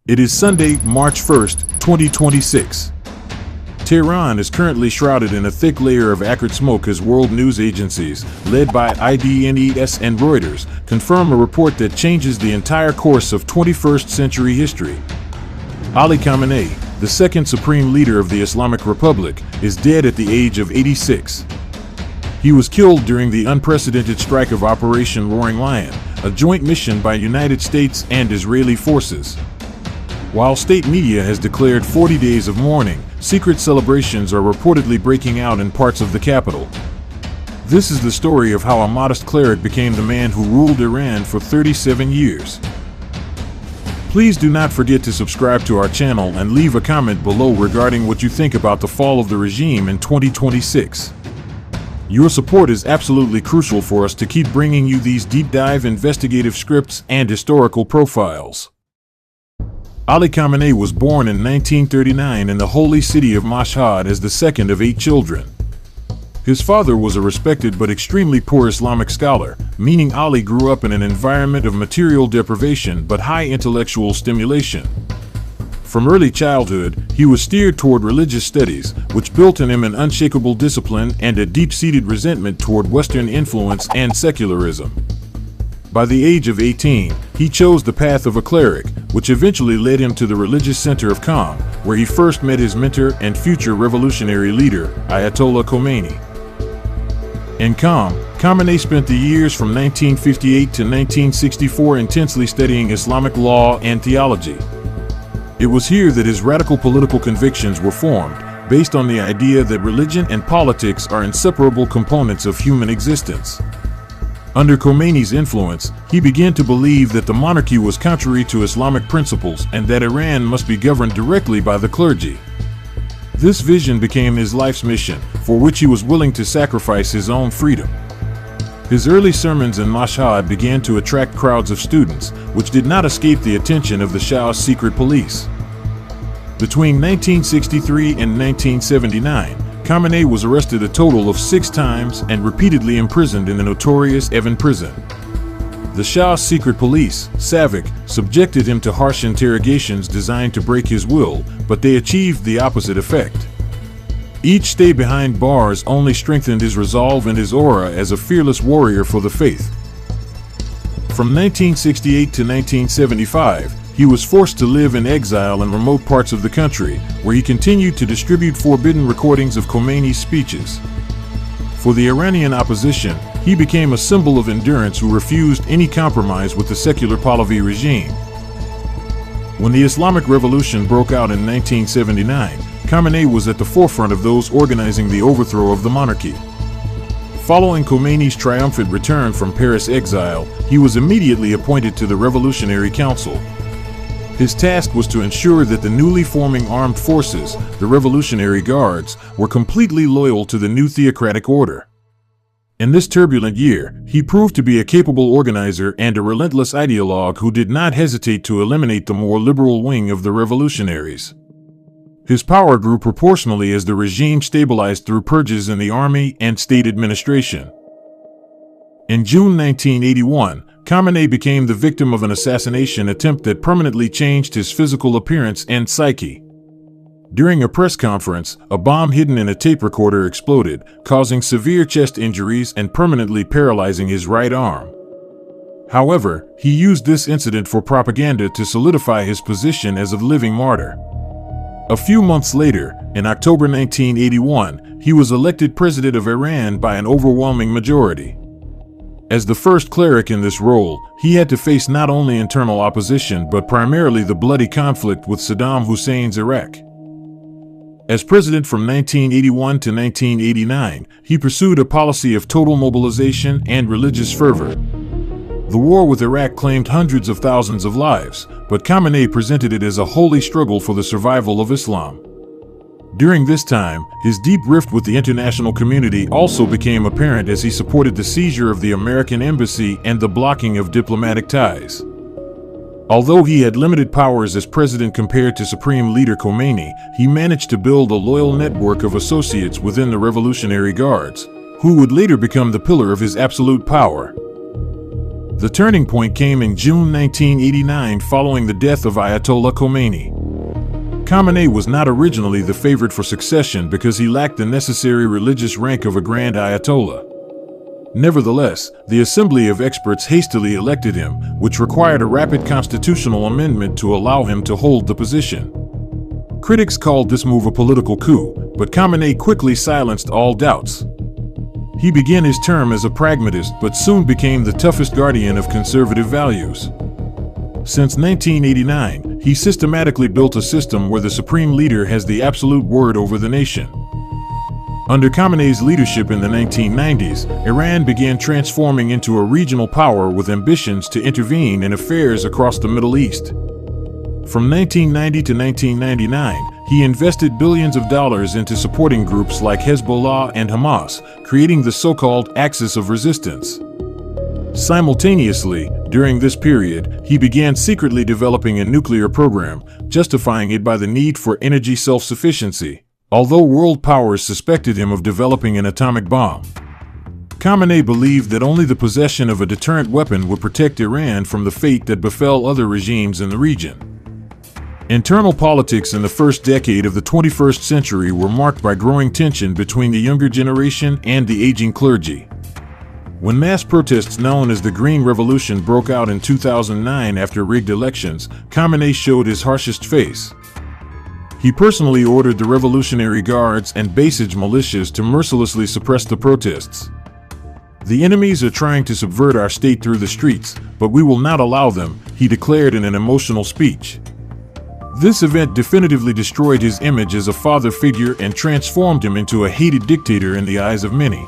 It is Sunday, March 1st, 2026. Tehran is currently shrouded in a thick layer of acrid smoke as world news agencies, led by IDNES and Reuters, confirm a report that changes the entire course of 21st century history. Ali Khamenei, the second supreme leader of the Islamic Republic, is dead at the age of 86. He was killed during the unprecedented strike of Operation Roaring Lion, a joint mission by United States and Israeli forces. While state media has declared 40 days of mourning, secret celebrations are reportedly breaking out in parts of the capital. This is the story of how a modest cleric became the man who ruled Iran for 37 years. Please do not forget to subscribe to our channel and leave a comment below regarding what you think about the fall of the regime in 2026. Your support is absolutely crucial for us to keep bringing you these deep dive investigative scripts and historical profiles. Ali Khamenei was born in 1939 in the holy city of Mashhad as the second of 8 children. His father was a respected but extremely poor Islamic scholar, meaning Ali grew up in an environment of material deprivation but high intellectual stimulation. From early childhood, he was steered toward religious studies, which built in him an unshakable discipline and a deep-seated resentment toward Western influence and secularism. By the age of 18, he chose the path of a cleric, which eventually led him to the religious center of Qom, where he first met his mentor and future revolutionary leader, Ayatollah Khamenei. In Qom, Khamenei spent the years from 1958 to 1964 intensely studying Islamic law and theology. It was here that his radical political convictions were formed, based on the idea that religion and politics are inseparable components of human existence. Under Khomeiни's influence, he began to believe that the monarchy was contrary to Islamic principles and that Iran must be governed directly by the clergy. This vision became his life's mission, for which he was willing to sacrifice his own freedom. His early sermons in Mashhad began to attract crowds of students, which did not escape the attention of the Shah's secret police. Between 1963 and 1979, Khamenei was arrested a total of 6 times and repeatedly imprisoned in the notorious Evin prison. The Shah's secret police, SAVAK, subjected him to harsh interrogations designed to break his will, but they achieved the opposite effect. Each stay behind bars only strengthened his resolve and his aura as a fearless warrior for the faith. From 1968 to 1975, he was forced to live in exile in remote parts of the country, where he continued to distribute forbidden recordings of Khomeini's speeches. For the Iranian opposition, he became a symbol of endurance who refused any compromise with the secular Pahlavi regime. When the Islamic Revolution broke out in 1979, Khamenei was at the forefront of those organizing the overthrow of the monarchy. Following Khomeini's triumphant return from Paris exile, he was immediately appointed to the Revolutionary Council. His task was to ensure that the newly forming armed forces, the Revolutionary Guards, were completely loyal to the new theocratic order. In this turbulent year, he proved to be a capable organizer and a relentless ideologue who did not hesitate to eliminate the more liberal wing of the revolutionaries. His power grew proportionally as the regime stabilized through purges in the army and state administration. In June 1981, Khamenei became the victim of an assassination attempt that permanently changed his physical appearance and psyche. During a press conference, a bomb hidden in a tape recorder exploded, causing severe chest injuries and permanently paralyzing his right arm. However, he used this incident for propaganda to solidify his position as a living martyr. A few months later, in October 1981, he was elected president of Iran by an overwhelming majority. As the first cleric in this role, he had to face not only internal opposition but primarily the bloody conflict with Saddam Hussein's Iraq. As president from 1981 to 1989, he pursued a policy of total mobilization and religious fervor. The war with Iraq claimed hundreds of thousands of lives, but Khamenei presented it as a holy struggle for the survival of Islam. During this time, his deep rift with the international community also became apparent as he supported the seizure of the American embassy and the blocking of diplomatic ties. Although he had limited powers as president compared to Supreme Leader Khomeini, he managed to build a loyal network of associates within the Revolutionary Guards, who would later become the pillar of his absolute power. The turning point came in June 1989 following the death of Ayatollah Khamenei. Khamenei was not originally the favorite for succession because he lacked the necessary religious rank of a Grand Ayatollah. Nevertheless, the Assembly of Experts hastily elected him, which required a rapid constitutional amendment to allow him to hold the position. Critics called this move a political coup, but Khamenei quickly silenced all doubts. He began his term as a pragmatist but soon became the toughest guardian of conservative values. Since 1989, he systematically built a system where the supreme leader has the absolute word over the nation. Under Khamenei's leadership in the 1990s, Iran began transforming into a regional power with ambitions to intervene in affairs across the Middle East. From 1990 to 1999, he invested billions of dollars into supporting groups like Hezbollah and Hamas, creating the so-called Axis of Resistance. Simultaneously, during this period, he began secretly developing a nuclear program, justifying it by the need for energy self-sufficiency, although world powers suspected him of developing an atomic bomb. Khamenei believed that only the possession of a deterrent weapon would protect Iran from the fate that befell other regimes in the region. Internal politics in the first decade of the 21st century were marked by growing tension between the younger generation and the aging clergy. When mass protests known as the Green Revolution broke out in 2009 after rigged elections, Khamenei showed his harshest face. He personally ordered the Revolutionary Guards and Basij militias to mercilessly suppress the protests. "The enemies are trying to subvert our state through the streets, but we will not allow them," he declared in an emotional speech. This event definitively destroyed his image as a father figure and transformed him into a hated dictator in the eyes of many.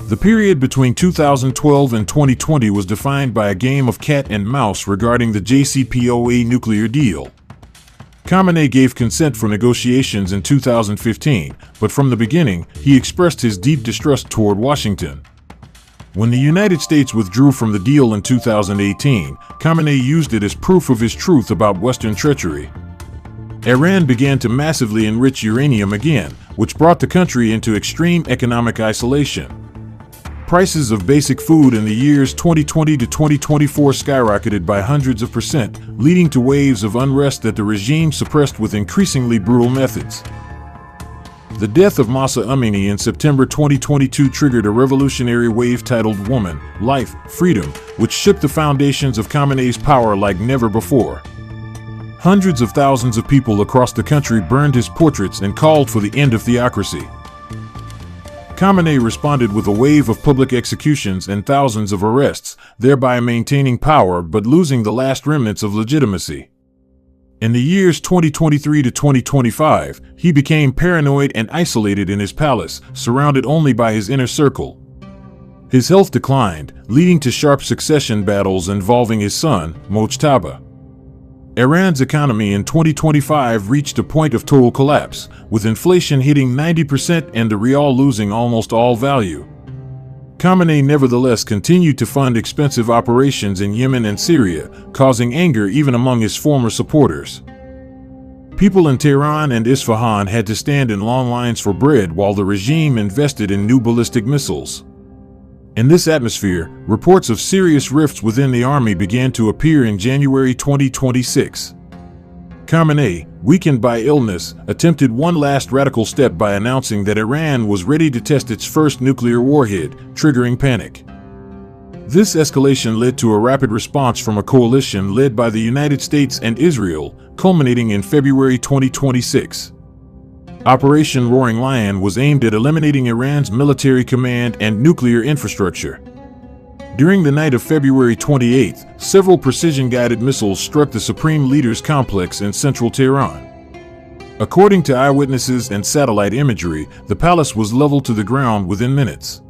The period between 2012 and 2020 was defined by a game of cat and mouse regarding the JCPOA nuclear deal. Khamenei gave consent for negotiations in 2015, but from the beginning, he expressed his deep distrust toward Washington. When the United States withdrew from the deal in 2018, Khamenei used it as proof of his truth about Western treachery. Iran began to massively enrich uranium again, which brought the country into extreme economic isolation. Prices of basic food in the years 2020 to 2024 skyrocketed by hundreds of percent, leading to waves of unrest that the regime suppressed with increasingly brutal methods. The death of Mahsa Amini in September 2022 triggered a revolutionary wave titled Woman, Life, Freedom, which shook the foundations of Khamenei's power like never before. Hundreds of thousands of people across the country burned his portraits and called for the end of theocracy. Khamenei responded with a wave of public executions and thousands of arrests, thereby maintaining power but losing the last remnants of legitimacy. In the years 2023 to 2025, he became paranoid and isolated in his palace, surrounded only by his inner circle. His health declined, leading to sharp succession battles involving his son, Mojtaba. Iran's economy in 2025 reached a point of total collapse, with inflation hitting 90% and the rial losing almost all value. Khamenei nevertheless continued to fund expensive operations in Yemen and Syria, causing anger even among his former supporters. People in Tehran and Isfahan had to stand in long lines for bread while the regime invested in new ballistic missiles. In this atmosphere, reports of serious rifts within the army began to appear in January 2026. Khamenei, weakened by illness, attempted one last radical step by announcing that Iran was ready to test its first nuclear warhead, triggering panic. This escalation led to a rapid response from a coalition led by the United States and Israel, culminating in February 2026. Operation Roaring Lion was aimed at eliminating Iran's military command and nuclear infrastructure. During the night of February 28, several precision-guided missiles struck the Supreme Leader's complex in central Tehran. According to eyewitnesses and satellite imagery, the palace was leveled to the ground within minutes.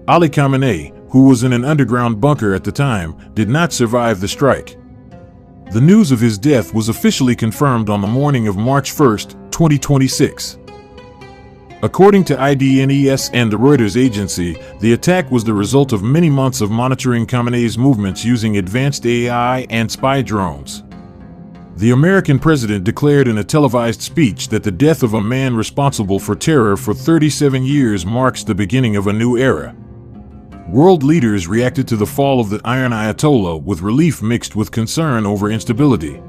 Ali Khamenei, who was in an underground bunker at the time, did not survive the strike. The news of his death was officially confirmed on the morning of March 1, 2026. According to IDNES and the Reuters agency, the attack was the result of many months of monitoring Khamenei's movements using advanced AI and spy drones. The American president declared in a televised speech that the death of a man responsible for terror for 37 years marks the beginning of a new era. World leaders reacted to the fall of the Iron Ayatollah with relief mixed with concern over instability.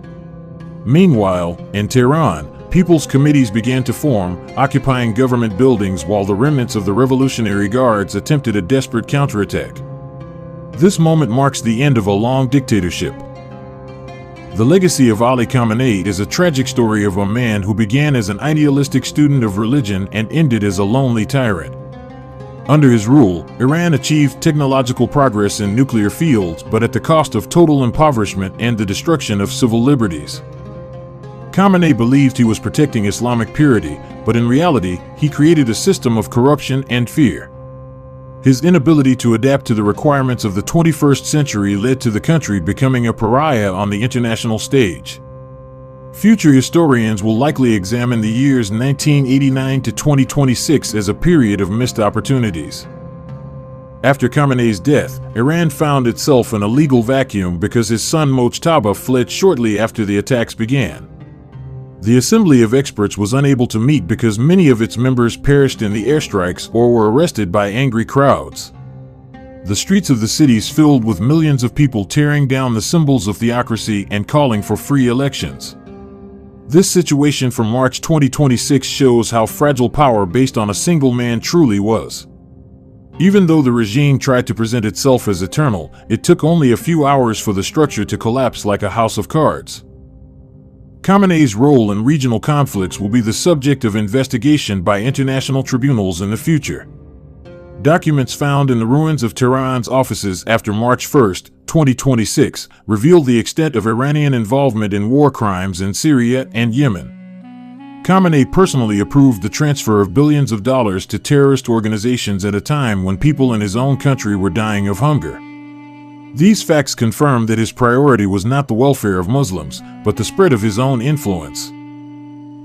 Meanwhile, in Tehran, people's committees began to form, occupying government buildings while the remnants of the Revolutionary Guards attempted a desperate counterattack. This moment marks the end of a long dictatorship. The legacy of Ali Khamenei is a tragic story of a man who began as an idealistic student of religion and ended as a lonely tyrant. Under his rule, Iran achieved technological progress in nuclear fields, but at the cost of total impoverishment and the destruction of civil liberties. Khamenei believed he was protecting Islamic purity, but in reality, he created a system of corruption and fear. His inability to adapt to the requirements of the 21st century led to the country becoming a pariah on the international stage. Future historians will likely examine the years 1989 to 2026 as a period of missed opportunities. After Khamenei's death, Iran found itself in a legal vacuum because his son Mojtaba fled shortly after the attacks began. The Assembly of Experts was unable to meet because many of its members perished in the airstrikes or were arrested by angry crowds. The streets of the cities filled with millions of people tearing down the symbols of theocracy and calling for free elections. This situation from March 2026 shows how fragile power based on a single man truly was. Even though the regime tried to present itself as eternal, it took only a few hours for the structure to collapse like a house of cards. Khamenei's role in regional conflicts will be the subject of investigation by international tribunals in the future. Documents found in the ruins of Tehran's offices after March 1, 2026, reveal the extent of Iranian involvement in war crimes in Syria and Yemen. Khamenei personally approved the transfer of billions of dollars to terrorist organizations at a time when people in his own country were dying of hunger. These facts confirm that his priority was not the welfare of Muslims, but the spread of his own influence.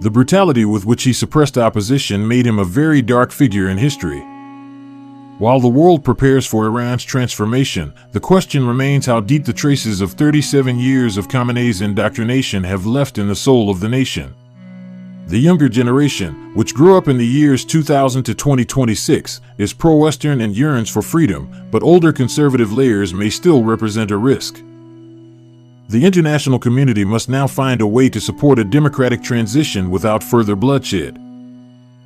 The brutality with which he suppressed opposition made him a very dark figure in history. While the world prepares for Iran's transformation, the question remains how deep the traces of 37 years of Khamenei's indoctrination have left in the soul of the nation. The younger generation, which grew up in the years 2000 to 2026, is pro-Western and yearns for freedom, but older conservative layers may still represent a risk. The international community must now find a way to support a democratic transition without further bloodshed.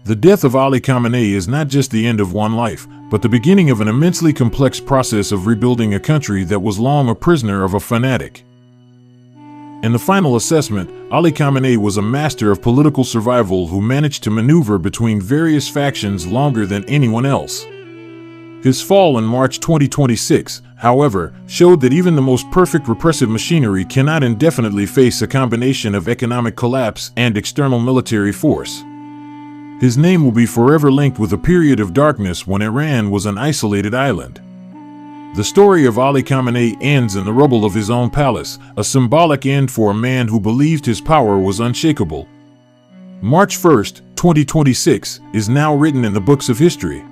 The death of Ali Khamenei is not just the end of one life, but the beginning of an immensely complex process of rebuilding a country that was long a prisoner of a fanatic. In the final assessment, Ali Khamenei was a master of political survival who managed to maneuver between various factions longer than anyone else. His fall in March 2026, however, showed that even the most perfect repressive machinery cannot indefinitely face a combination of economic collapse and external military force. His name will be forever linked with a period of darkness when Iran was an isolated island. The story of Ali Khamenei ends in the rubble of his own palace, a symbolic end for a man who believed his power was unshakable. March 1, 2026, is now written in the books of history.